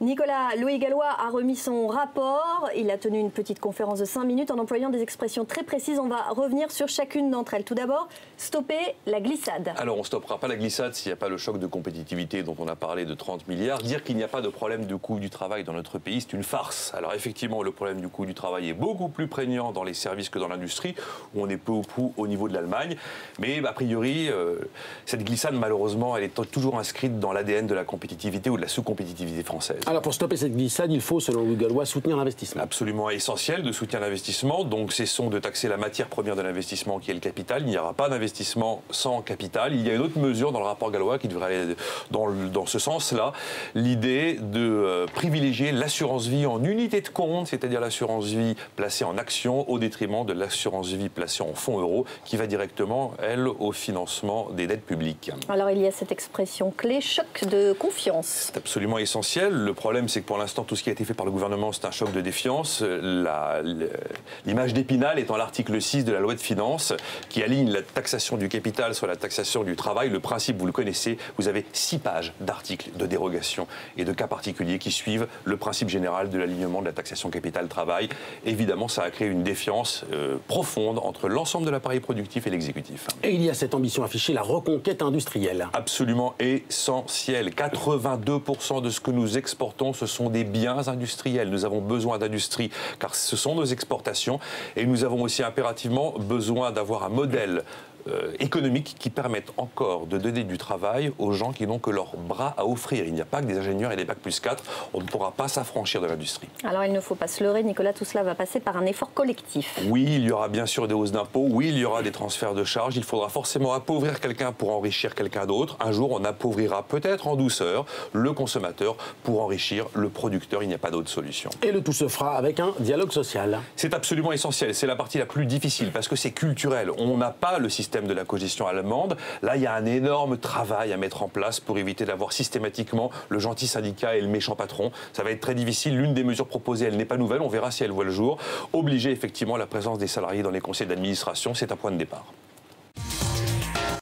Nicolas Louis-Gallois a remis son rapport. Il a tenu une petite conférence de 5 minutes en employant des expressions très précises. On va revenir sur chacune d'entre elles. Tout d'abord, stopper la glissade. Alors, on ne stoppera pas la glissade s'il n'y a pas le choc de compétitivité dont on a parlé de 30 milliards. Dire qu'il n'y a pas de problème de coût du travail dans notre pays, c'est une farce. Alors, effectivement, le problème du coût du travail est beaucoup plus prégnant dans les services que dans l'industrie, où on est peu ou prou au niveau de l'Allemagne. Mais, a priori, cette glissade, malheureusement, elle est toujours inscrite dans l'ADN de la compétitivité ou de la sous-compétitivité française. Alors pour stopper cette glissade, il faut, selon Louis-Gallois, soutenir l'investissement. Absolument essentiel de soutenir l'investissement. Donc cessons de taxer la matière première de l'investissement qui est le capital. Il n'y aura pas d'investissement sans capital. Il y a une autre mesure dans le rapport Gallois qui devrait aller dans ce sens-là. L'idée de privilégier l'assurance vie en unité de compte, c'est-à-dire l'assurance vie placée en actions au détriment de l'assurance vie placée en fonds euros qui va directement, elle, au financement des dettes publiques. Alors il y a cette expression clé, choc de confiance. C'est absolument essentiel. Le problème, c'est que pour l'instant, tout ce qui a été fait par le gouvernement, c'est un choc de défiance. L'image d'Épinal étant l'article 6 de la loi de finances qui aligne la taxation du capital sur la taxation du travail. Le principe, vous le connaissez, vous avez 6 pages d'articles de dérogation et de cas particuliers qui suivent le principe général de l'alignement de la taxation capital-travail. Évidemment, ça a créé une défiance profonde entre l'ensemble de l'appareil productif et l'exécutif. Et il y a cette ambition affichée, la reconquête industrielle. Absolument essentielle. 82% de ce que nous exportons, ce sont des biens industriels. Nous avons besoin d'industrie car ce sont nos exportations et nous avons aussi impérativement besoin d'avoir un modèle économique qui permettent encore de donner du travail aux gens qui n'ont que leurs bras à offrir. Il n'y a pas que des ingénieurs et des bac plus 4. On ne pourra pas s'affranchir de l'industrie. Alors il ne faut pas se leurrer, Nicolas, tout cela va passer par un effort collectif. Oui, il y aura bien sûr des hausses d'impôts. Oui, il y aura des transferts de charges. Il faudra forcément appauvrir quelqu'un pour enrichir quelqu'un d'autre. Un jour, on appauvrira peut-être en douceur le consommateur pour enrichir le producteur. Il n'y a pas d'autre solution. Et le tout se fera avec un dialogue social. C'est absolument essentiel. C'est la partie la plus difficile parce que c'est culturel. On n'a pas le système de la cogestion allemande. Là, il y a un énorme travail à mettre en place pour éviter d'avoir systématiquement le gentil syndicat et le méchant patron. Ça va être très difficile. L'une des mesures proposées, elle n'est pas nouvelle. On verra si elle voit le jour. Obliger effectivement la présence des salariés dans les conseils d'administration, c'est un point de départ.